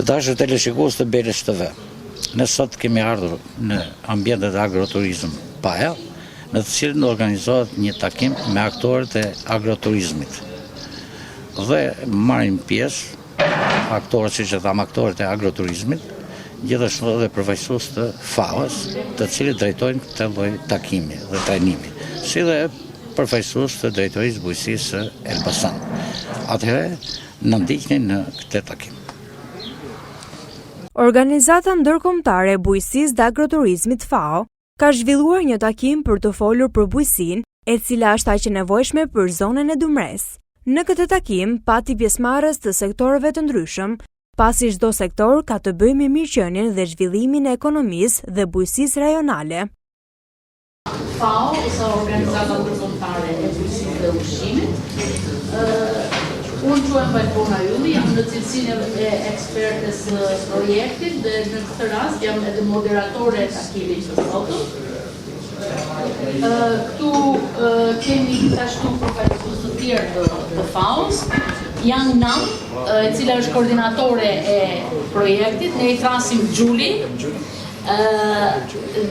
Të dashur teleshikues të Belsh TV, ne sot kemi ardhur në ambientet e agroturizëm FAO, në të cilin organizohet një takim me aktorët e agroturizmit. Dhe marrin pjesë aktorët, siç e tham, aktorët e agroturizmit, gjithashtu edhe përfaqësues të FAO-s, të cilët drejtojnë këtë lloj takimi dhe trajnimi, si dhe përfaqësues të drejtorisë bujqësisë së Elbasan. Atëherë na ndiqni në këtë takim. Organizata Ndërkombëtare e Bujqësisë dhe Agroturizmit FAO ka zhvilluar një takim për të folur për bujqësinë, e cila është aq e nevojshme për zonën e Dumres. Në këtë takim pati pjesëmarrës të sektorëve të ndryshëm, pasi çdo sektor ka të bëjë me mirëqenien dhe zhvillimin e ekonomisë dhe bujqësisë rajonale. FAO ose Organizata Ndërkombëtare e Bujqësisë dhe Ushqimit. Unë quhem Bajtona Ylli, jam në cilësinë e ekspertes projektit dhe në këtë rast jam edhe moderatore e takimit të sotëm. Këtu kemi gjithashtu përfaqësues të tjerë të FAO-s, janë Nam, e cila është koordinatore e projektit, ne i thrasim Gjuli,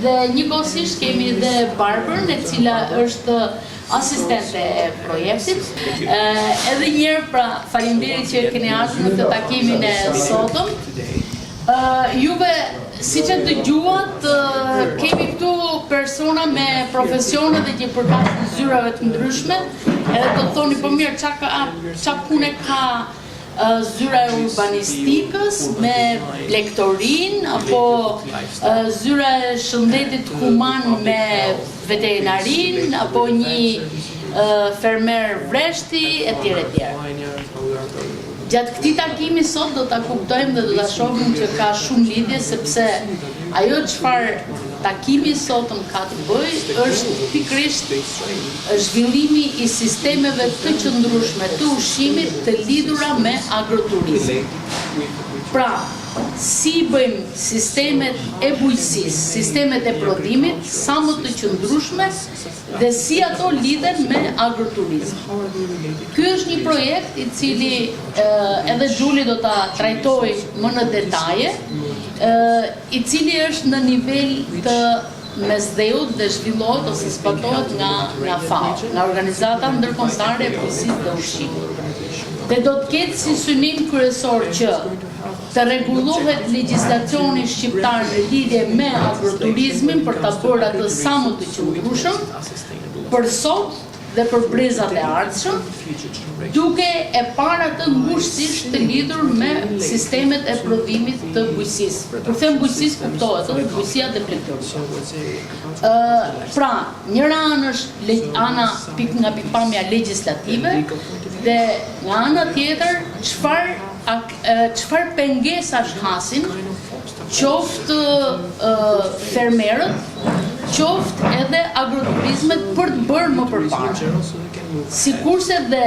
dhe njëkohësisht kemi dhe Barbërën, e cila është asistente e projektit. Edhe njëherë, pra, faleminderit që keni ardhur në këtë takimin e sotëm. Juve, siç e dëgjuat, kemi këtu persona me profesione dhe që përkasin zyrave të ndryshme, edhe do të thoni, po mirë, çfarë pune ka zyra e urbanistikës me lektorin, apo zyra e shëndetit human me veterinarin, apo një fermer vreshti, etj. Gjatë këtij takimi sot do ta kuptojmë dhe do ta shohim që ka shumë lidhje, sepse ajo çfarë takimi sotëm ka të bëjë është pikërisht zhvillimi i sistemeve të qëndrueshme të ushqimit të lidhura me agroturizmin. Pra, si bëjmë sistemet e bujqësisë, sistemet e prodhimit sa më të qëndrueshme dhe si ato lidhen me agroturizmin. Ky është një projekt i cili edhe Gjuli do ta trajtojë më në detaje, i cili është në nivel të mesdheut dhe zhvillohet ose zbatohet nga FAO, nga Organizata Ndërkombëtare e Bujqësisë dhe Ushqimit. Dhe do të ketë si synim kryesor që të rregullohet legjislacioni shqiptar në lidhje me agroturizmin për ta bërë atë sa më të qëndrueshëm për sot dhe për brezat e ardhshëm, duke e parë atë ngushësisht të lidhur me sistemet e prodhimit të bujqësisë. Kur them bujqësisë kuptohet edhe bujqësia dhe pleqëria. Pra, njëra anë është ana nga pikpamja legjislative dhe nga ana tjetër çfarë pengesash hasin qoftë fermerët, qoftë edhe agroturizmet për të bërë më përpara. Sikurse dhe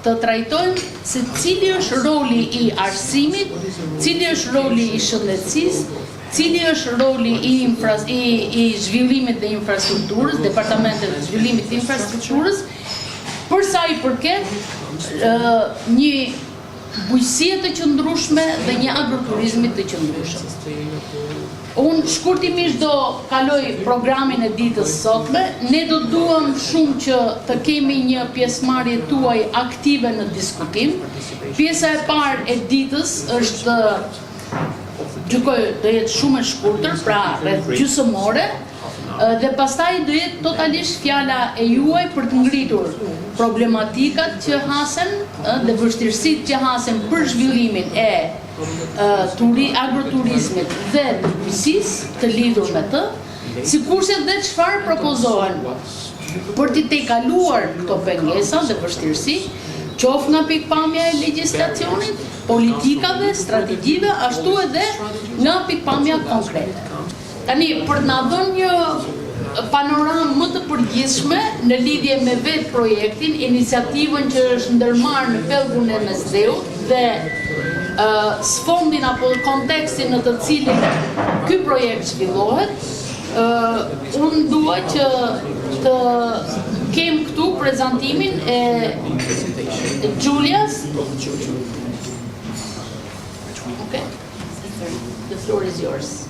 të trajtojmë se cili është roli i arsimit, cili është roli i shëndetësisë, cili është roli i zhvillimit dhe infrastrukturës, departamentet të zhvillimit të infrastrukturës, për sa i përket një bujqësie të qëndrueshme dhe një agroturizmi të qëndrueshëm. Unë shkurtimisht do kaloj programin e ditës sotme. Ne do duam shumë që të kemi një pjesëmarrje tuaj aktive në diskutim. Pjesa e parë e ditës është, gjykoj, do jetë shumë e shkurtër, pra rreth gjysmore, dhe pastaj do jetë totalisht fjala e juaj për të ngritur problematikat që hasen dhe vështirësitë që hasen për zhvillimin e agroturizmit dhe të bujqësisë të lidhur me të, sikurse dhe çfarë propozohen për të tejkaluar këto pengesa dhe vështirësi, qoftë nga pikpamja e legjislacionit, politikave, strategjive, ashtu edhe nga pikpamja konkrete. Tani, për të na dhënë një panoramë më të përgjithshme në lidhje me vetë projektin, iniciativën që është ndërmarrë në pellgun e mesdheut dhe sfondin apo kontekstin në të cilin ky projekt zhvillohet, unë dua që të kem këtu prezantimin e Gjulias. Okay. The floor is yours.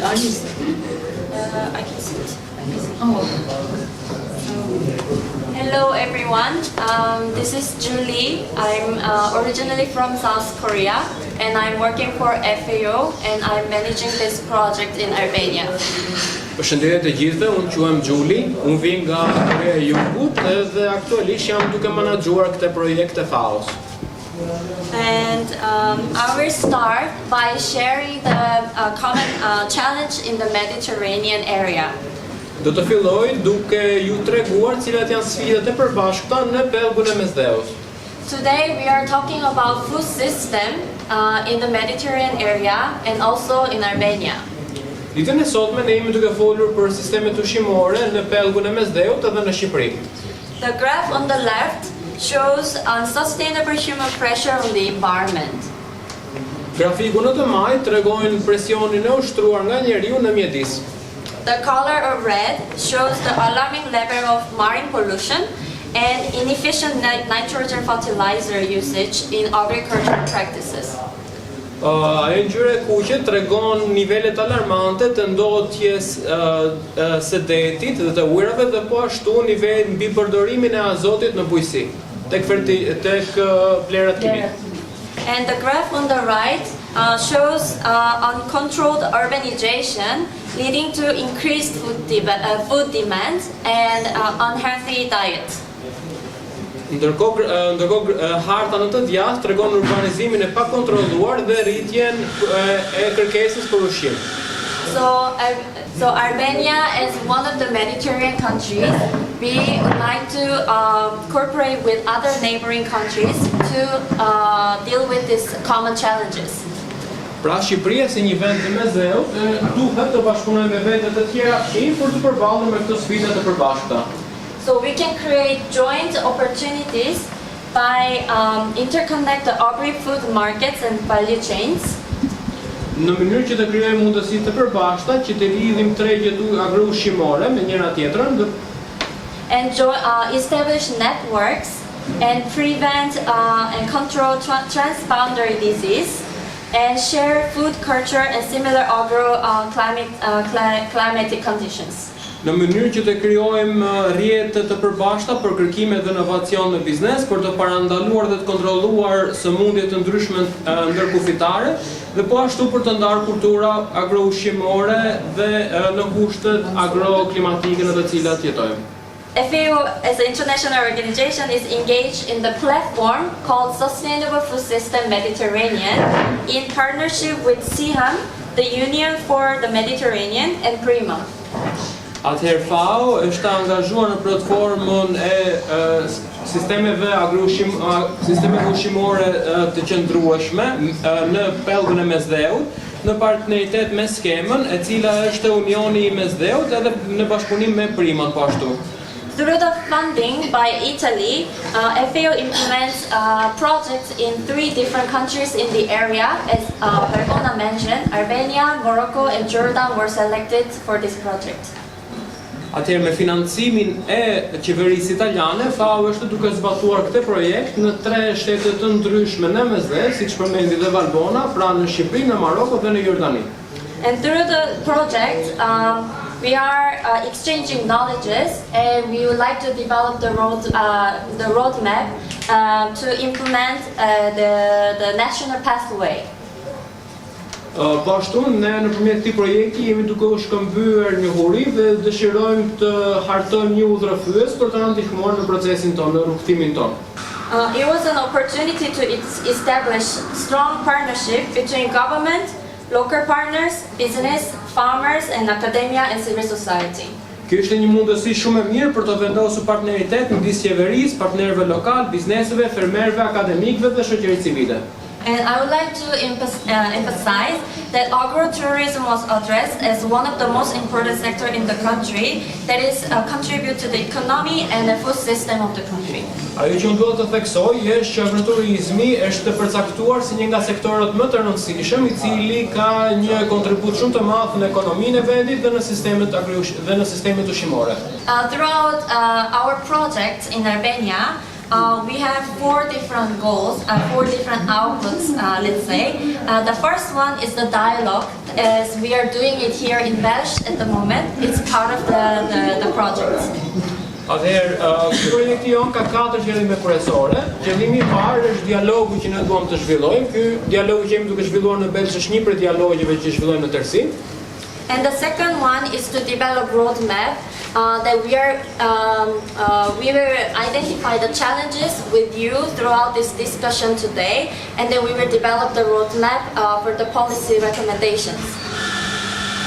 Are you? I can sit. Oh. Hello everyone, this is Julie. I'm originally from South Korea and I'm working for FAO and I'm managing this project in Albania. Përshëndetje të gjithëve, unë quhem Julie, unë vij nga Korea e Jugut dhe aktualisht jam duke menaxhuar këtë projekt të FAO-s. And I will start by sharing the common challenge in the Mediterranean area. Do të filloj duke ju treguar cilat janë sfidat e përbashkëta në pellgun e Mesdheut. Today we are talking about food system in the Mediterranean area and also in Albania. Ditën e sotme ne jemi duke folur për sistemet ushqimore në pellgun e Mesdheut edhe në Shqipëri. The graph on the left shows unsustainable human pressure on the environment. Grafiku në të majt tregojnë presionin e ushtruar nga njeriu në mjedis. The color of red shows the alarming level of marine pollution and inefficient nitrogen fertilizer usage in agricultural practices. Ajo ngjyra e kuqe tregon nivelet alarmante të ndotjes së detit dhe të ujrave dhe po ashtu nivel mbi përdorimin e azotit në bujqësi tek vlerat kimike. And the graph on the right shows uncontrolled urbanization leading to increased food demand and unhealthy diet. Ndërkohë harta në të djathtë tregon urbanizimin e pakontrolluar dhe rritjen e kërkesës për ushqim. So Albania is one of the Mediterranean countries. We would like to cooperate with other neighboring countries to deal with these common challenges. Pra Shqipëria si një vend i Mesdheut duhet të bashkëpunojë me vende të tjera fqinj për të përballur me këto sfida të përbashkëta. So we can create joint opportunities by interconnect the agri-food markets and value chains. Në mënyrë që të krijojmë mundësi të përbashkëta që të lidhim tregjet agro-ushqimore me njëra tjetrën and establish networks and prevent and control transboundary disease and share food culture and similar climatic conditions. Në mënyrë që të krijojmë rrjete të përbashkëta për kërkime dhe inovacion në biznes, për të parandaluar dhe të kontrolluar sëmundje të ndryshme ndërkufitare dhe po ashtu për të ndarë kultura agro-ushqimore dhe në kushtet agro-klimatike në të cilat jetojmë. FAO as an international organization is engaged in the platform called Sustainable Food System Mediterranean in partnership with SIHAM, the Union for the Mediterranean, and PRIMA. Atëherë FAO është angazhuar në platformën e sistemeve ushqimore të qëndrueshme në pellgun e Mesdheut në partneritet me skemën e cila është Unioni i Mesdheut edhe në bashkëpunim me PRIMA po ashtu. Through the funding by Italy, FAO implements projects in 3 different countries in the area. As Bergona mentioned, Albania, Morocco, and Jordan were selected for this project. Atëherë me financimin e qeverisë italiane, FAO është duke zbatuar këtë projekt në 3 shtete të ndryshme në Mesdhet, siç përmendi dhe Valbona, pra në Shqipëri, në Maroko dhe në Jordani. And through the project, we are exchanging knowledges, and we would like to develop the roadmap to implement the national pathway. Po ashtu, ne nëpërmjet këtij projekti jemi duke u shkëmbyer njohuri dhe dëshirojmë të hartojmë një udhëfyes për të na ndihmuar në procesin tonë, në rrugtimin tonë. It was an opportunity to establish strong partnership between government, local partners, business, farmers, and academia and civil society. Kjo ishte një mundësi shumë e mirë për të vendosur partneritet midis qeverisë, partnerëve lokal, bizneseve, fermerëve, akademikëve dhe shoqërisë civile. And I would like to emphasize that agro-tourism was addressed as one of the most important sectors in the country that is contribute to the economy and the food system of the country. Ajo që unë duhet të theksoj është që agroturizmi është përcaktuar si një nga sektorët më të rëndësishëm, I cili ka një kontribut shumë të madh në ekonominë e vendit dhe në sistemet ushqimore. Throughout our project in Albania, we have 4 different goals, 4 different outputs, let's say. The first one is the dialogue, as we are doing it here in Belsh at the moment. It's part of the project. Atëherë, projekti jon ka 4 qëllime kryesore. Qëllimi I parë është dialogu që ne duam të zhvillojmë. Ky dialogu që jemi duke zhvilluar në Belsh është një prej dialogjeve që zhvillojmë në tërësi. And the second one is to develop roadmap that we will identify the challenges with you throughout this discussion today, and then we will develop the roadmap for the policy recommendations.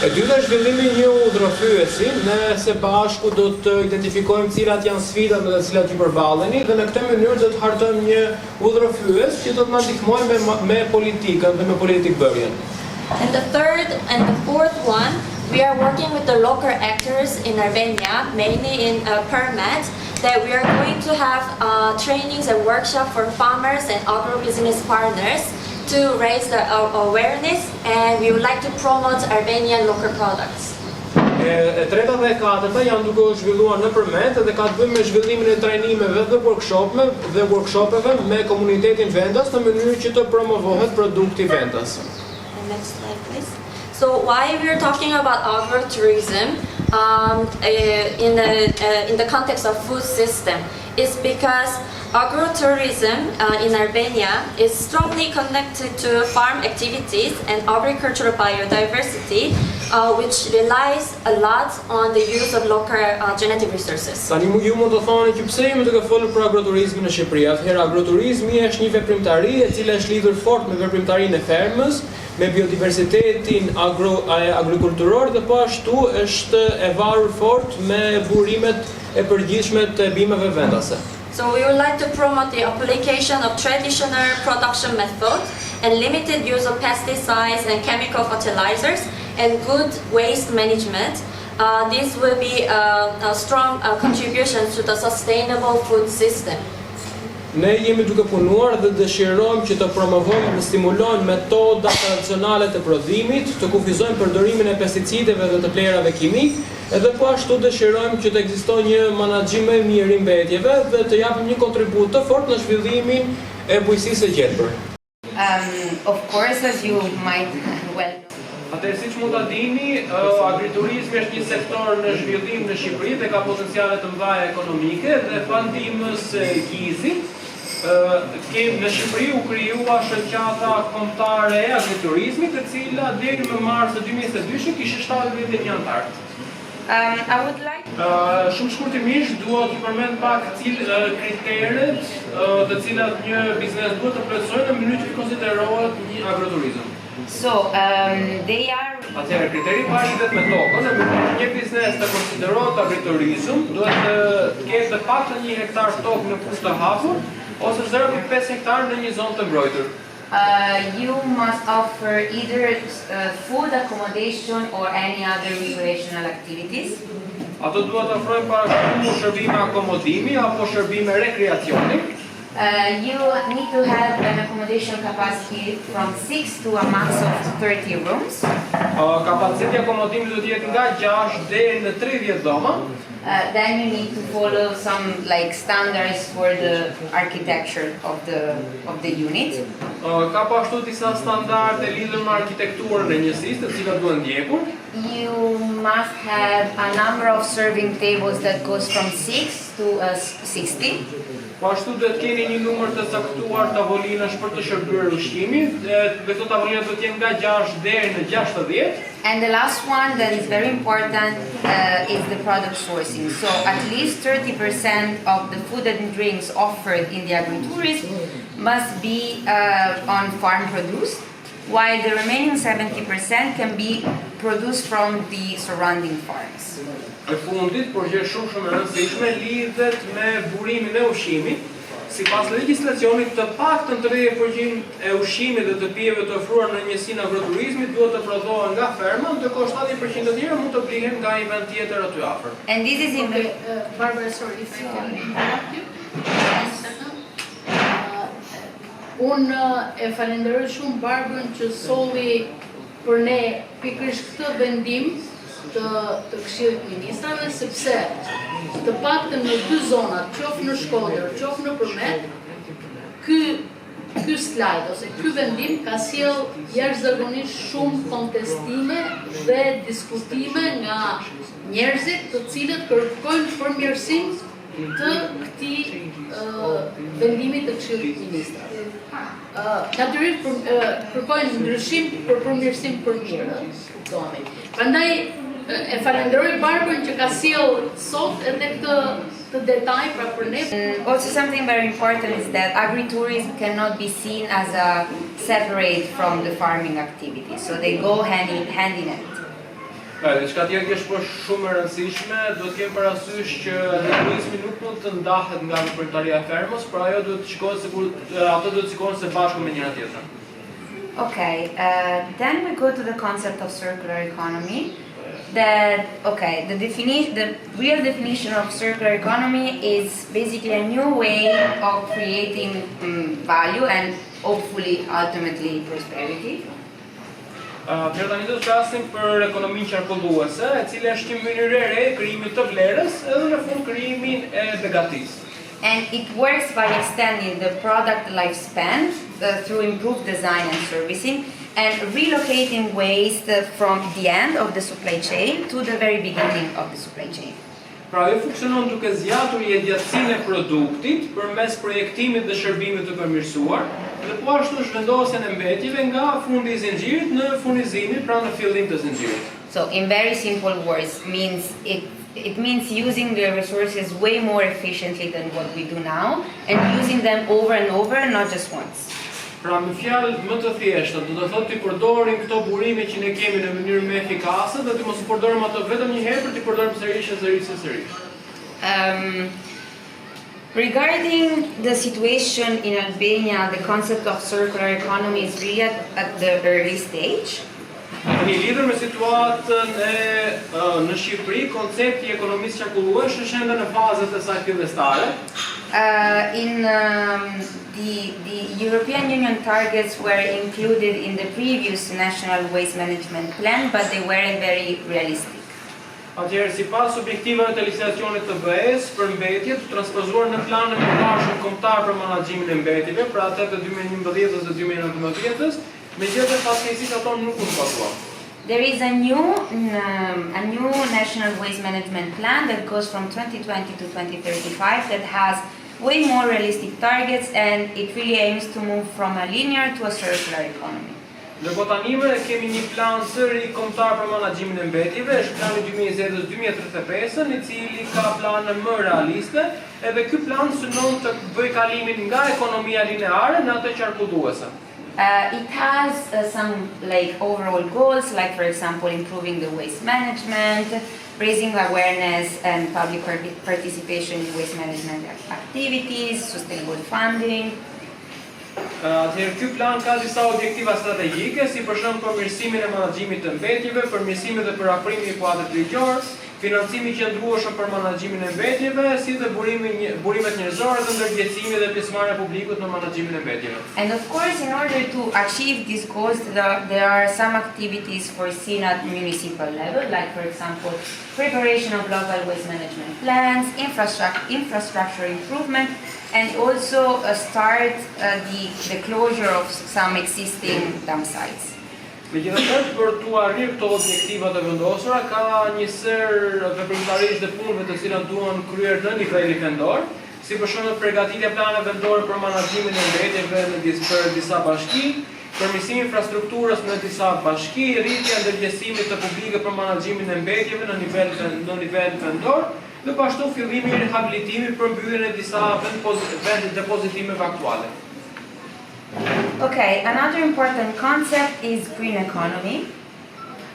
E dyta është zhvillimi I një udhërofyesi, ne së bashku do të identifikojmë cilat janë sfidat me të cilat ju përballeni dhe në këtë mënyrë do të hartojmë një udhërofyes që do të na ndihmojë me politikën dhe me politikbërjen. And the third and the fourth one, we are working with the local actors in Albania, mainly in Permet, that we are going to have trainings and workshops for farmers and agro-business partners to raise the awareness, and we would like to promote Albanian local products. E treta dhe e katërta janë duke u zhvilluar në Permet dhe ka të bëjë me zhvillimin e trajnimeve dhe workshopeve me komunitetin vendas në mënyrë që të promovohet produkti vendas. Next slide, please. So why we are talking about agro-tourism in the context of food system is because agro-tourism in Albania is strongly connected to farm activities and agricultural biodiversity, which relies a lot on the use of local genetic resources. Tani ju mund të thoni që pse jemi duke folur për agroturizmin në Shqipëri. Atëherë agroturizmi është një veprimtari e cila është lidhur fort me veprimtarinë e fermës, me biodiversitetin agrikulturor dhe po ashtu është e varur fort me burimet e përgjithshme të bimeve vendase. So we would like to promote the application of traditional production methods and limited use of pesticides and chemical fertilizers and good waste management. This will be a strong contribution to the sustainable food system. Ne jemi duke punuar dhe dëshirojmë që të promovojmë dhe stimulojmë metoda tradicionale të prodhimit, të kufizojmë përdorimin e pesticideve dhe të plerave kimik, edhe po ashtu dëshirojmë që të ekzistojë një menaxhim më I mirë I mbetjeve dhe të japim një kontribut të fortë në zhvillimin e bujqësisë së gjelbër. Of course, as you might well. Atëherë siç mund ta dini, agriturizmi është një sektor në zhvillim në Shqipëri dhe ka potenciale të mëdha ekonomike dhe pa ndihmës GIZ-it në Shqipëri u krijua shoqata kombëtare e agriturizmit, e cila deri në mars të 2022 kishte 71 anëtar. I would like Shumë shkurtimisht dua t'ju përmend pak kriteret të cilat një biznes duhet të plotësojë në mënyrë që konsiderohet një agroturizëm. so they are Atëherë kriteri I parë lidhet me tokën, në mënyrë që një biznes të konsiderohet agriturizëm, duhet të ketë të paktën 1 hektar tokë në fusë të hapur ose 0.5 hektar në një zonë të mbrojtur. you must offer either food accommodation or any other recreational activities. Ato duhet të ofrojnë parashikuar shërbime akomodimi apo shërbime rekreacioni. You need to have an accommodation capacity from 6 to a max of 30 rooms. Kapaciteti akomodimit duhet të jetë nga 6 deri në 30 dhoma. Then you need to follow some standards for the architecture of the unit. Ka po ashtu disa standarde lidhur me arkitekturën e njësisë, të cilat duhen ndjekur. You must have a number of serving tables that goes from 6 to 60. Po ashtu duhet keni një numër të caktuar tavolinash për të shërbyer ushqimin, dhe këto tavolina do të jenë nga 6 deri në 60. And the last one that is very important is the product sourcing. So at least 30% of the food and drinks offered in the agritourism must be on farm produce, while the remaining 70% can be produced from the surrounding farms. E fundit, por gjë shumë e rëndësishme lidhet me burimin e ushqimit. sipas legjislacionit, të paktën 30% e ushqimit dhe të pijeve të ofruar në njësinë agroturizmit duhet të prodhohen nga ferma, ndërkohë 70% të tjera mund të blihen nga një vend tjetër aty afër. And this is in the... Barbara, sorry, if I can interrupt you. Unë e falenderoj shumë Barbarën që solli për ne pikërisht këtë vendim të Këshillit të Ministrave, sepse të paktën në dy zonat, qoftë në Shkodër, qoftë në Përmet, ky slajd ose ky vendim ka sjell jashtëzakonisht shumë kontestime dhe diskutime nga njerëzit të cilët kërkojnë përmirësim të këtij vendimi të Këshillit të Ministrave. Natyrisht kërkojnë ndryshim për përmirësim për mirë, kuptohemi. Prandaj e falenderoj Barbarën që ka sjell sot edhe këtë detaj pra për ne. Also something very important is that agritourism cannot be seen as a separate from the farming activity. So they go hand in hand. Diçka tjetër që është për shumë e rëndësishme, duhet të kemi parasysh që turizmi nuk mund të ndahet nga veprimtaria e fermës, por ajo duhet të shikohet ato duhet të shikohen së bashku me njëra tjetrën. Okay, then we go to the concept of circular economy. The real definition of circular economy is basically a new way of creating value and hopefully ultimately prosperity. Për tani do të flasim për ekonominë qarkulluese, e cila është një mënyrë e re e krijimit të vlerës edhe në fund krijimin e begatisë. And it works by extending the product lifespan through improved design and servicing and relocating waste from the end of the supply chain to the very beginning of the supply chain. Pra ajo funksionon duke zgjatur jetësinë e produktit përmes projektimit dhe shërbimit të përmirësuar, dhe po ashtu zhvendosjen e mbetjeve nga fundi i zinxhirit në furnizimin, pra në fillim të zinxhirit. So in very simple words it means using the resources way more efficiently than what we do now and using them over and over, not just once. Pra me fjalë më të thjeshta, do të thotë të përdorim këto burime që ne kemi në mënyrë më efikase dhe të mos u përdorim ato vetëm një herë, për të përdorim sërish. Regarding the situation in Albania, the concept of circular economy is really at the early stage. Në lidhur me situatën në Shqipëri, koncepti i ekonomisë qarkulluese është ende në fazat e saj fillestare. The European Union targets were included in the previous National Waste Management Plan, but they weren't very realistic. Atëherë, sipas objektivave të legjislacionit të BE-s për mbetje të transpozuar në planin e përgjithshëm kombëtar për menaxhimin e mbetjeve, pra atë të 2011-s dhe 2019-s, megjithatë fatkeqësisht ato nuk u zbatuan. There is a new National Waste Management Plan that goes from 2020 to 2035 that has way more realistic targets and it really aims to move from a linear to a circular economy. Ndërkohë tani ne kemi një plan sëri kombëtar për menaxhimin e mbetjeve, është plani 2020-2035, i cili ka plane më realiste, edhe ky plan synon të bëjë kalimin nga ekonomia lineare në atë qarkulluese. It has some overall goals, like for example improving the waste management, raising awareness and public participation in waste management activities, sustainable funding. Ky plan ka disa objektiva strategjike, si për shembull përmirësimin e menaxhimit të mbetjeve, përmirësimin dhe paraprimin e kuadrit ligjor, financimi i qëndrueshëm për menaxhimin e mbetjeve, si dhe burimet njerëzore dhe ndërgjegjësimi dhe pjesëmarrja e publikut në menaxhimin e mbetjeve. And of course, in order to achieve these goals, there are some activities foreseen at municipal level, like for example, preparation of local waste management plans, infrastructure improvement, and also start the closure of some existing dump sites. Megjithatë, për të arritur këto objektiva të vendosura, ka një sër veprimtarish dhe punëve të cilat duhen kryer në nivelin vendor, si për shembull përgatitja e planeve vendore për menaxhimin e mbetjeve në disa bashki, përmirësimi i infrastrukturës në disa bashki, rritja e ndërgjegjësimit të publikut për menaxhimin e mbetjeve në nivel vendor, dhe pashtu fillimi i rihabilitimit për mbylljen e disa vende depozitimeve aktuale. Okay, another important concept is green economy.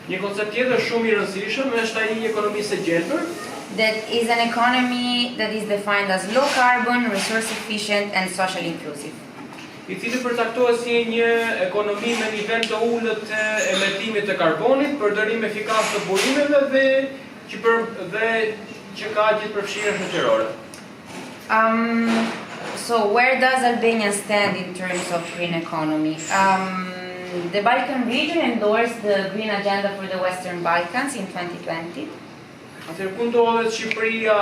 Një koncept tjetër shumë i rëndësishëm është ai i ekonomisë së gjelbër. that is an economy that is defined as low carbon, resource efficient and socially inclusive. I cili përcaktohet si një ekonomi me nivel të ulët të emetimit të karbonit, përdërim efikas të burimeve dhe që ka gjithë përfshirje shoqërore. So where does Albania stand in terms of green economy? The Balkan region endorsed the Green Agenda for the Western Balkans in 2020. Atëherë ku ndodhet Shqipëria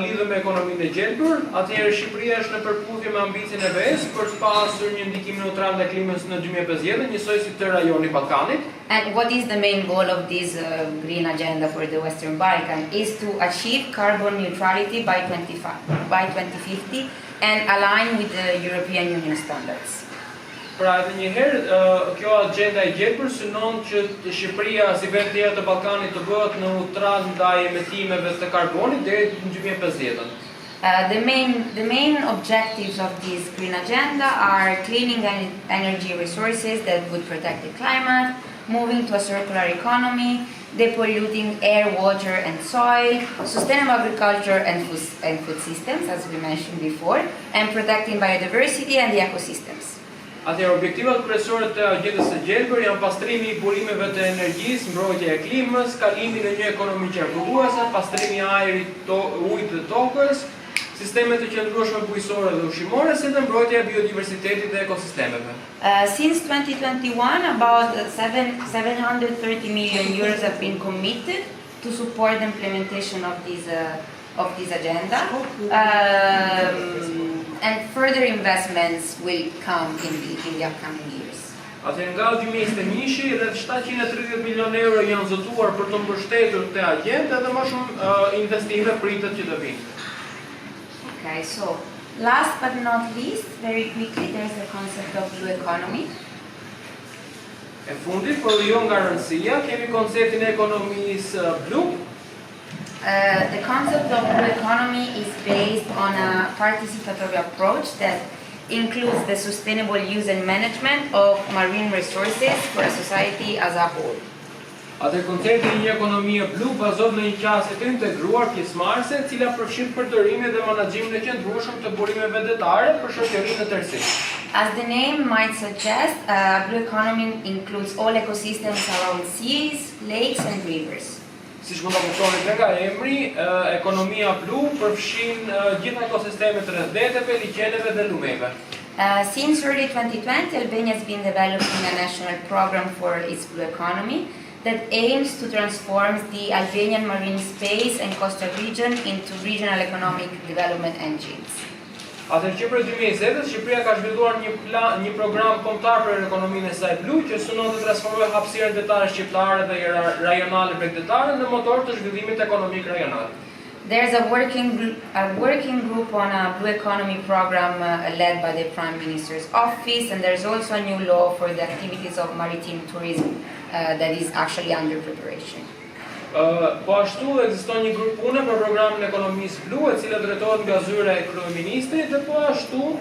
lidhur me ekonominë e gjelbër, atëherë Shqipëria është në përputhje me ambicien e vet për të pasur një ndikim neutral ndaj klimës në 2050, njësoj si të rajoni Ballkanit. And what is the main goal of this Green Agenda for the Western Balkans is to achieve carbon neutrality by 2050 and align with the European Union standards. Pra edhe njëherë, kjo agenda e gjelbër synon që Shqipëria si vend tjetër të Ballkanit të bëhet neutral ndaj emetimeve të karbonit deri në 2050. The main objectives of this green agenda are cleaning energy resources that would protect the climate, moving to a circular economy, depolluting air, water and soil, sustainable agriculture and food systems, as we mentioned before, and protecting biodiversity and the ecosystems. Atëherë objektivat kryesore të agendës së gjelbër janë pastrimi i burimeve të energjisë, mbrojtja e klimës, kalimi në një ekonomi qarkulluese, pastrimi i ajrit, ujit dhe tokës, sisteme të qëndrueshme bujqësore dhe ushqimore, si dhe mbrojtja e biodiversitetit dhe ekosistemeve. Since 2021, about 730 million euros have been committed to support the implementation of this agenda. And further investments will come in the upcoming years. Atëherë nga 2021 rreth 730 milionë euro janë zotuar për të mbështetur këtë agendë dhe më shumë investime pritet që të vinë. Okay, so last but not least, very quickly, there's the concept of blue economy. E fundit, por jo nga rëndësia, kemi konceptin e ekonomisë blu. The concept of blue economy is based on a participatory approach that includes the sustainable use and management of marine resources for a society as a whole. Atë koncepti i një ekonomie blu bazohet në një qasje të integruar pjesëmarrëse, e cila përfshin përdorimin dhe menaxhimin e qëndrueshëm të burimeve vegetare për shoqërinë në tërësi. As the name might suggest, blue economy includes all ecosystems around seas, lakes and rivers. Siç mund ta kuptoni nga emri, ekonomia blu përfshin gjitha ekosistemet rreth deteve, liqeneve dhe lumeve. Since early 2020, Albania has been developing a national program for its blue economy that aims to transform the Albanian marine space and coastal region into regional economic development engines. Atëherë që për 2020 Shqipëria ka zhvilluar një program kombëtar për ekonominë e saj blu që synon të transformojë hapësirën detare shqiptare dhe rajonale bregdetare në motor të zhvillimit ekonomik rajonal. There's a working group on a blue economy program led by the Prime Minister's office, and there's also a new law for the activities of maritime tourism that is actually under preparation. Po ashtu ekziston një grup pune për programin e ekonomisë blu, e cila drejtohet nga zyra e kryeministrit dhe po ashtu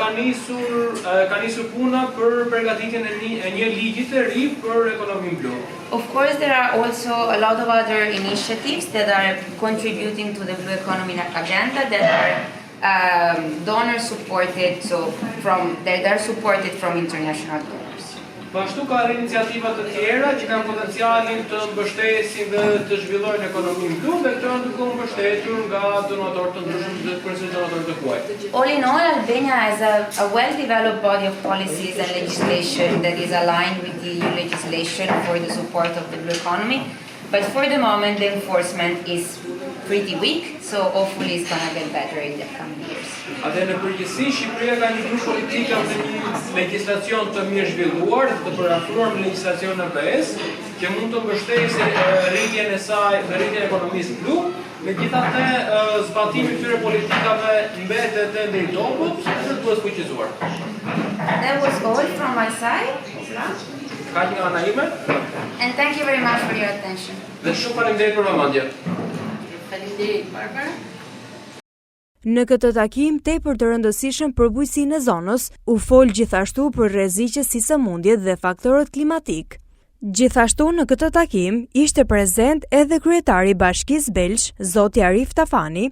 ka nisur puna për përgatitjen e një ligji të ri për ekonominë blu. Of course, there are also a lot of other initiatives that are contributing to the blue economy agenda that are donor supported, that are supported from international donors. Po ashtu ka iniciativa të tjera që kanë potencialin të mbështesin dhe të zhvillojnë ekonominë blu dhe këto janë duke u mbështetur nga donatorë të ndryshëm dhe kryesisht donatorë të huaj. All in all, Albania has a well-developed body of policies and legislation that is aligned with the EU legislation for the support of the blue economy, but for the moment the enforcement is pretty weak, so hopefully it's going to get better in the coming years. Atë në përgjithësi Shqipëria ka një grup politik dhe një legjislacion të mirë zhvilluar, të përafruar me legjislacionin e BE-s, që mund të mbështesë rritjen e saj dhe rritjen e ekonomisë blu, megjithatë zbatimi i këtyre politikave mbetet ende i dobët për të fuqizuar. That was all from my side. Kaq nga ana ime. And thank you very much for your attention. Dhe shumë faleminderit për vëmendje. Faleminderit, Barbara. Në këtë takim tepër të rëndësishëm për bujqësinë e zonës, u fol gjithashtu për rreziqe si sëmundjet dhe faktorët klimatik. Gjithashtu në këtë takim ishte prezent edhe kryetari i Bashkisë Belsh, zoti Arif Tafani,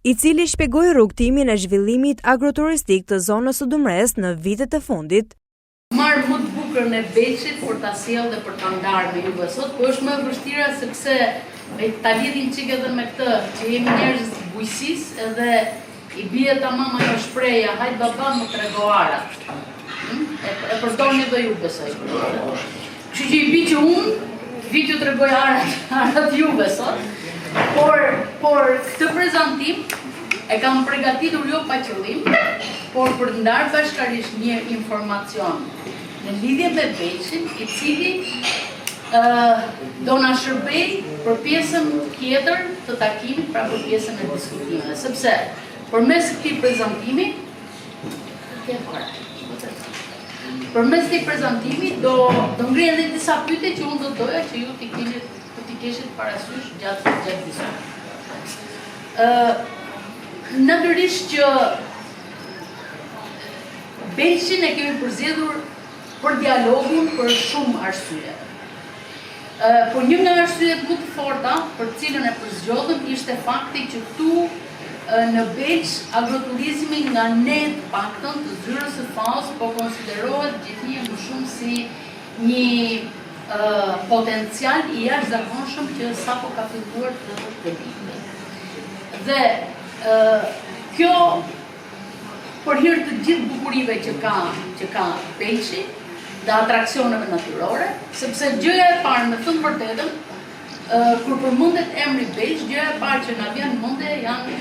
i cili shpjegoi rrugtimin e zhvillimit agroturistik të zonës së Dumres në vitet e fundit. Marr më të bukur në Belshit për ta sjellë dhe për ta ndarë me juve sot, po është më e vështira sepse ta lidhin çik edhe me këtë, që jemi njerëz të bujqësisë edhe i bie tamam ajo shpreha, hajt baba më trego arat. E përdorni dhe ju besoj. Kështu që i bi që unë, vi që tregoj arat juve sot, por këtë prezantim e kam përgatitur jo pa qëllim, por për të ndarë bashkarisht një informacion në lidhje me Belshin, i cili do na shërbej për pjesën tjetër të takimit, pra për pjesën e diskutimit, sepse përmes këtij prezantimi përmes këtij prezantimi do ngrihen edhe disa pyetje që unë do doja që ju t'i kishit parasysh gjatë diskutimit. Natyrisht që Belshin e kemi përzgjedhur për dialogun për shumë arsye. Por një nga arsyet më të forta për të cilën e përzgjodhëm ishte fakti që këtu në Belsh agroturizmi nga ne të paktën të zyrës së FAO-s po konsiderohet gjithnjë më shumë si një potencial i jashtëzakonshëm që sapo ka filluar të rritet. Dhe kjo për hir të gjithë bukurive që ka Belshi dhe atraksioneve natyrore, sepse gjëja e parë me thënë vërtetën, kur përmendet emri Belsh, gjëja e parë që na vjen në mendje janë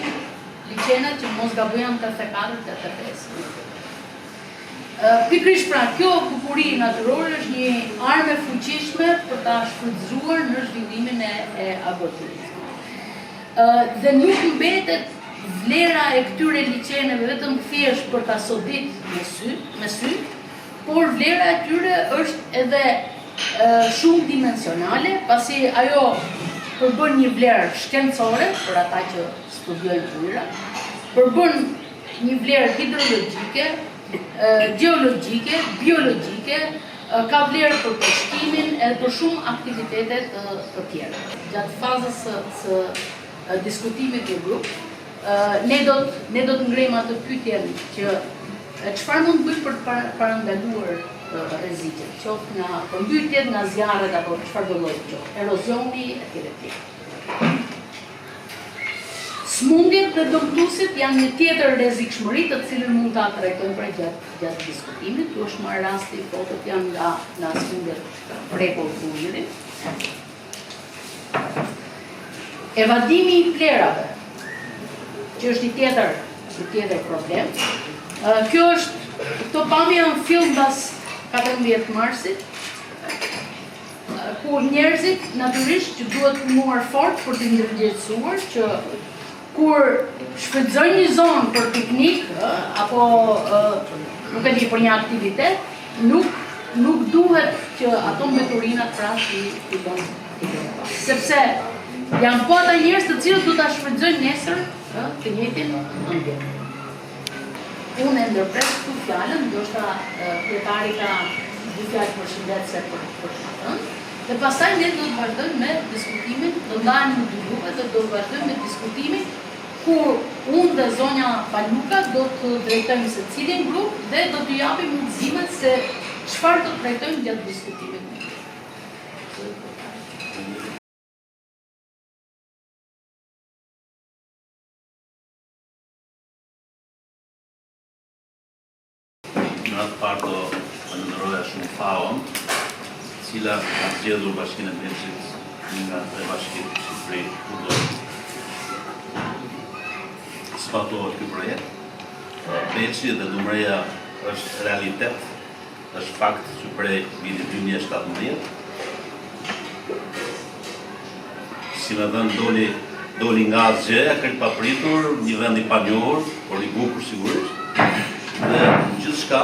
liçenat që mos gabojmë 84-85. Pikërisht pra, kjo bukuri natyrore është një armë e fuqishme për ta shfrytëzuar në zhvillimin e agroturizmit. Dhe nuk mbetet vlera e këtyre liçeneve vetëm thjesht për ta sodit me sy, por vlera e tyre është edhe shumë dimensionale, pasi ajo përbën një vlerë shkencore për ata që studiojnë ujëra, përbën një vlerë hidrologjike, gjeologjike, biologjike, ka vlerë për peshkimin edhe për shumë aktivitetet të tjera. Gjatë fazës së diskutimit në grup, ne do të ngrejmë atë pyetjen që çfarë mund bëj për të parandaluar rreziqet, qoftë nga përmbytjet, nga zjarret apo çfarë do lloji qoftë, erozioni etj. Smundjet dhe dëmtuesit janë një tjetër rrezikshmëri të cilën mund ta trajtojmë pra gjatë diskutimit. Tu është marrë rasti, fotot janë nga smundjet prekull të ujërit. Evadimi i plerave, që është një tjetër problem. Kjo është, këto pamje në film pas 14 marsit, ku njerëzit natyrisht që duhet punuar fort për të ndërgjegjësuar që kur shfrytëzojnë një zonë për piknik apo nuk e di për një aktivitet, nuk duhet që ato mbeturinat pra i bëjnë. Sepse janë po ata njerëz të cilët do ta shfrytëzojnë nesër të njëjtin ambient. Unë e ndërpres këtu fjalën, ndoshta kryetari ka dy fjalë përshëndetëse për të dhe pastaj ne do të vazhdojmë me diskutimin, do ndajmë në dy grupe dhe do të vazhdojmë me diskutimin kur unë dhe zonja Paluka do të drejtojmë se cilin grup dhe do të japim mundësimet se çfarë do të trajtojmë gjatë diskutimit. Në atë parë do falenderoja shumë FAO-n, cila ka zgjedhur Bashkinë e Belshit nga tre bashkitë në Shqipëri, ku do sfatohet ky projekt. Belshi dhe Dumreja është realitet, është fakt që prej vitit 2017. Si me dhënë doli nga asgjë, krejt papritur, një vend i panjohur, por i bukur sigurisht. Dhe gjithçka,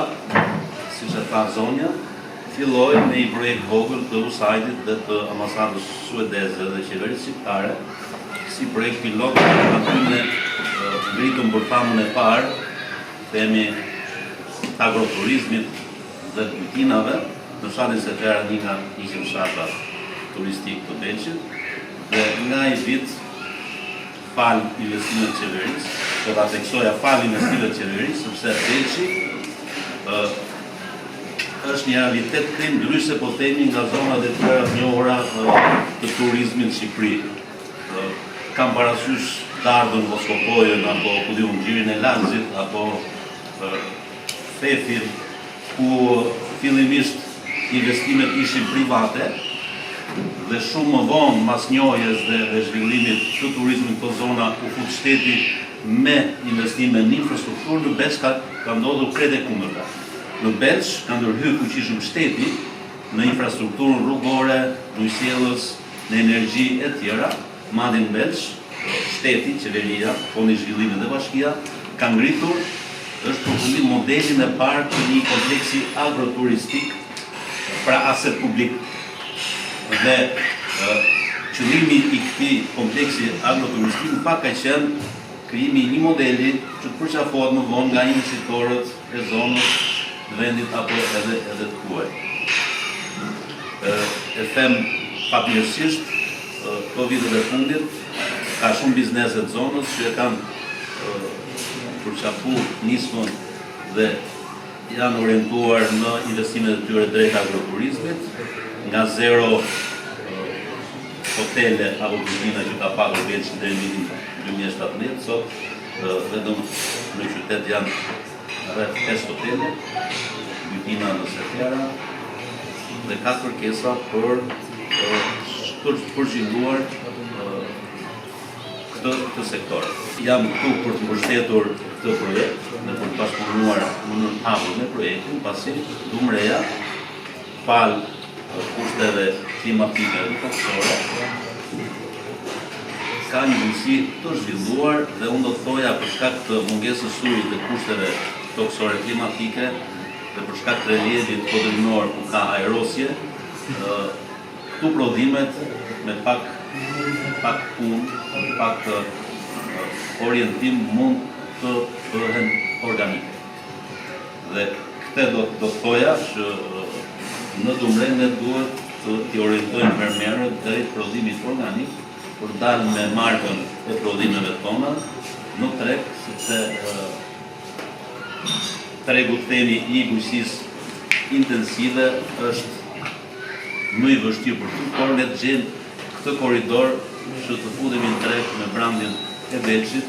siç e tha zonja, filloi me një projekt vogël të USAID-it dhe të ambasadës suedeze dhe qeverisë shqiptare, si projekt pilot aty ne ngritëm për famën e parë, themi, agroturizmit dhe kujtinave, në fshatin Seferra, një nga fshatra turistik të Belshit, dhe nga i vit fal investimet të qeverisë, do ta theksoja fal investimet të qeverisë, sepse Belshi është një realitet krim ndryshe po themi nga zonat e tjera të njohura të turizmit në Shqipëri. Kam parasysh të ardhën Voskopojën, apo ku diun Gjirin e Laxit, apo Fefin, ku fillimisht investimet ishin private, dhe shumë më vonë mas njohjes dhe zhvillimit të turizmit të zona u fut shteti me investime në infrastrukturë. Në Belsh ka ndodhur krejt e kundërta. Në Belsh ka ndërhyrë fuqishëm shteti në infrastrukturën rrugore, ujësjellës, në energji e tjera. Madje në Belsh, shteti, qeveria, Fondi i Zhvillimit dhe Bashkia ka ngritur, është përfundim modelin e parë të një kompleksi agroturistik, pra aset publik. Dhe qëllimi i këtij kompleksi agroturistik në fakt ka qenë krijimi i një modeli që të përqafohet më vonë nga investitorët e zonës, të vendit apo edhe të huaj. E them fatmirësisht, këto vitet e fundit ka shumë biznese të zonës që e kanë përqafuar nismën dhe janë orientuar në investimet e tyre drejt agroturizmit, nga zero hotele apo bizina që ka pagur Belshi deri në vitin 2017, sot vetëm në qytet janë rreth 5 hotele, bizina në Seferra dhe 4 kërkesa për përgjigjuar këtë sektor. Jam këtu për të mbështetur këtë projekt dhe për të bashkëpunuar në hapur me projektin, pasi Dumreja, pal kushteve klimatike dhe toksore, ka një mundësi të zhvilluar dhe unë do të thoja për shkak të mungesës ujit dhe kushteve toksore klimatike dhe për shkak të reliefit podrinor ku ka aerosje, këtu prodhimet me pak punë, pak orientim mund të bëhen organike. Dhe këtë do të thoja që në Dumre ne duhet të orientojmë fermerët drejt prodhimit organik për dalë me markën e prodhimeve tona në treg, sepse tregu themi i bujqësisë intensive është më i vështirë për të, por ne të gjejmë këtë korridor që të futemi në treg me brandin e Belshit,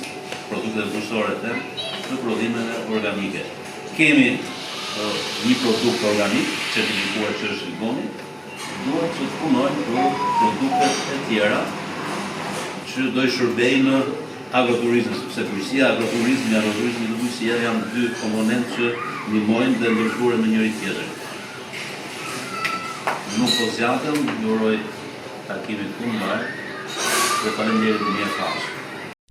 produktet bujqësore të prodhimeve organike. Kemi një produkt organik, certifikuar që është Ligoni, duhet që të punojmë për produktet e tjera që do i shërbejnë në agroturizm, sepse bujqësia, agroturizmi dhe bujqësia janë dy komponentë që ndihmojnë dhe ndërtuaren me njëri tjetrin. Nuk po zgjatem, ju uroj takimin të mbar dhe faleminderit dhe mirë FAO.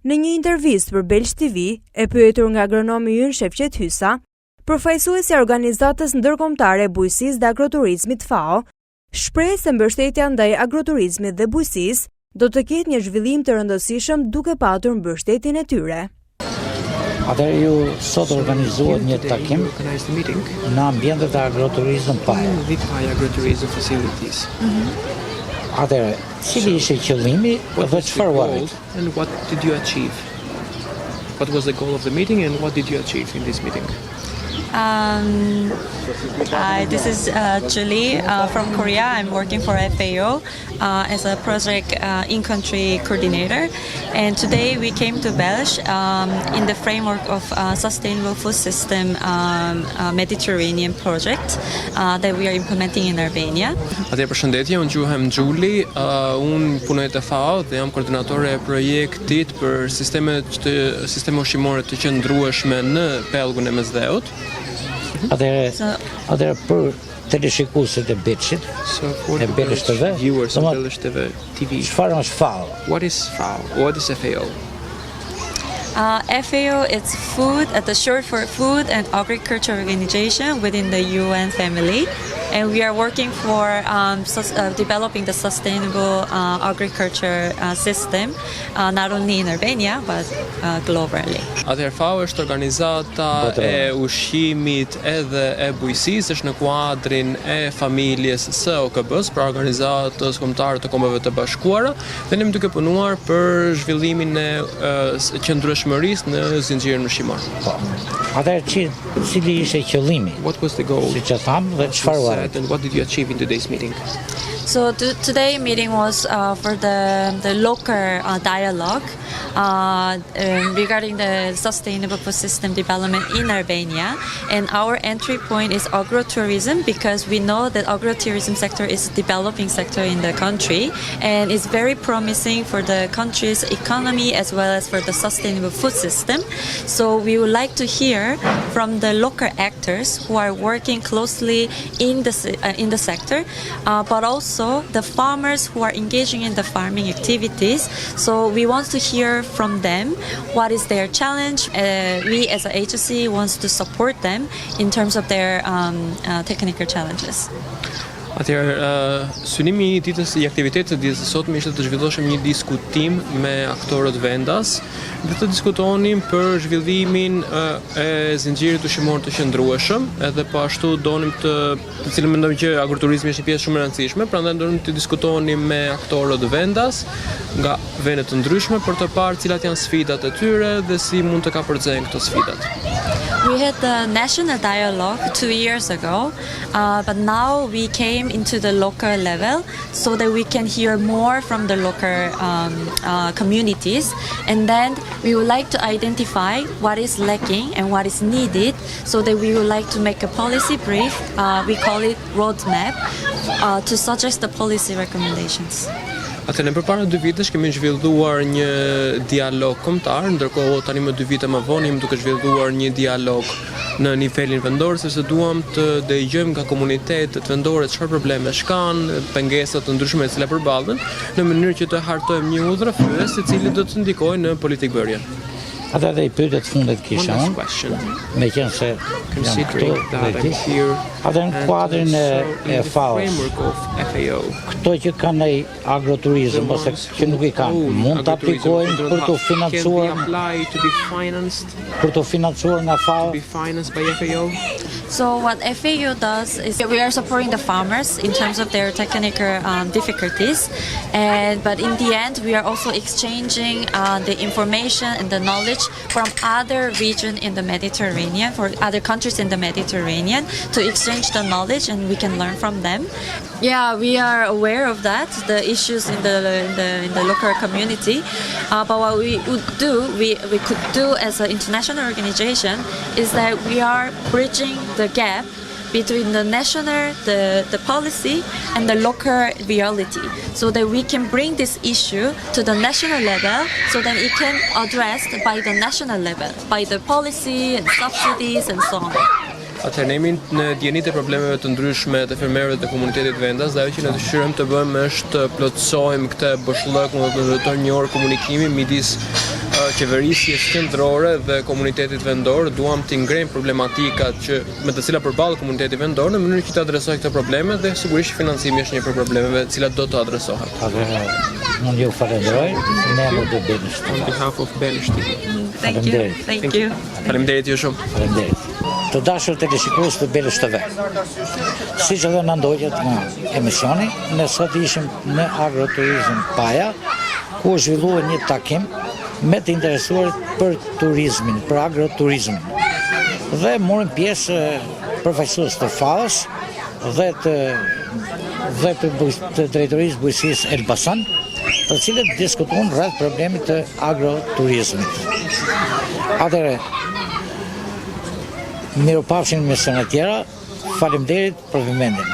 Në një intervistë për Belsh TV, e pyetur nga agronomi ynë Shefqet Hysa, përfaqësuesi i Organizatës Ndërkombëtare e Bujqësisë dhe Agroturizmit FAO, shpreh se mbështetja ndaj agroturizmit dhe bujqësisë do të ketë një zhvillim të rëndësishëm duke patur mbështetjen e tyre. Atëherë ju sot organizuat një takim në ambientet e agroturizëm PAE. Atëherë, cili ishte qëllimi dhe çfarë u arrit? And what did you achieve? What was the goal of the meeting and what did you achieve in this meeting? This is Julie from Korea. I'm working for FAO as a project in-country coordinator. And today we came to Belsh in the framework of Sustainable Food System Mediterranean project that we are implementing in Albania. Përshëndetje, unë quhem Julie, unë punoj te FAO dhe jam koordinatore e projektit për sisteme ushqimore të qëndrueshme në pellgun e Mesdheut. Atëherë për teleshikuesit e Belshit, e Belsh TV, çfarë është FAO? What is FAO? What is FAO? FAO is food, the short for Food and Agriculture Organization within the UN family. and we are working for developing the sustainable agriculture system, not only in Albania but globally. Atëherë FAO është organizata e ushqimit edhe e bujqësisë, është në kuadrin e familjes së OKB-s, pra Organizatës Kombëtare të Kombeve të Bashkuara, dhe ne jemi duke punuar për zhvillimin e qëndrueshmërisë në zinxhirin ushqimor. Atëherë cili ishte qëllimi? What was the goal? Siç e tham dhe çfarë Set, and what did you achieve in today's meeting? So today's meeting was for the local dialogue regarding the sustainable food system development in Albania, and our entry point is agrotourism, because we know that agrotourism sector is a developing sector in the country and is very promising for the country's economy as well as for the sustainable food system. So we would like to hear from the local actors who are working closely in the sector, but also the farmers who are engaging in the farming activities. So we want to hear from them what is their challenge. We as an agency wants to support them in terms of their technical challenges. Atëherë, synimi i ditës i aktivitetit të ditës së sotme ishte të zhvilloshim një diskutim me aktorët vendas dhe të diskutonim për zhvillimin e zinxhirit ushqimor të qëndrueshëm, edhe po ashtu donim të cilën mendojmë që agroturizmi është një pjesë shumë e rëndësishme, prandaj donim të diskutonim me aktorët vendas nga vende të ndryshme për të parë cilat janë sfidat e tyre dhe si mund të kapërcejnë këto sfidat. We had the national dialogue 2 years ago, but now we came into the local level so that we can hear more from the local communities, and then we would like to identify what is lacking and what is needed, so that we would like to make a policy brief, we call it roadmap, to suggest the policy recommendations. Atëherë, përpara 2 vitesh kemi zhvilluar një dialog kombëtar, ndërkohë tani më 2 vite më vonë jemi duke zhvilluar një dialog në nivelin vendor, sepse duam të dëgjojmë nga komunitetet vendore çfarë probleme kanë, pengesat të ndryshme të cilat përballen, në mënyrë që të hartojmë një udhëfyes i cili do të ndikojë në politikbërjen. Atëherë i pyetjet fundet kisha unë, me qenë se jam këtu dhe ti, atëherë në kuadrin e FAO, këto që kanë ai agroturizëm ose që nuk i kanë, mund të aplikojnë për të financuar nga FAO? So what FAO does is we are supporting the farmers in terms of their technical difficulties, but in the end we are also exchanging the information and the knowledge from other regions in the Mediterranean, for other countries in the Mediterranean, to exchange the knowledge, and we can learn from them. Yeah, we are aware of that, the issues in the local community, but what we could do as an international organization is that we are bridging the gap between the national, the policy, and the local reality, so that we can bring this issue to the national level, so that it can addressed by the national level, by the policy and subsidies and so on. Atëherë, ne jemi në dijenit e problemeve të ndryshme të fermerëve të komunitetit vendas, dhe ajo që ne dëshirojmë të bëjmë është të plotësojmë këtë boshllëkun dhe të ndërtojmë një orë komunikimi midis qeverisjes qendrore dhe komunitetit vendor. Duam të ngrejmë problematikat me të cilat përballet komuniteti vendor në mënyrë që të adresojë këto probleme, dhe sigurisht financimi është një prej problemeve të cilat do të adresohet. Unë ju falenderoj në emër të Belsh. On behalf of Belsh. Thank you. Faleminderit ju shumë. Faleminderit. Të dashur teleshikues të Belsh TV. Siç edhe na ndoqët nga emisioni, ne sot ishim në agroturizëm Paja, ku zhvilluar një takim me të interesuarit për turizmin, për agroturizmin. Dhe morën pjesë përfaqësues të FAO-s dhe të drejtorisë bujqësisë Elbasan, të cilët diskutuan rreth problemit të agroturizmit. Atëherë, miropafshin me sënë tjera, faleminderit për vëmendjen.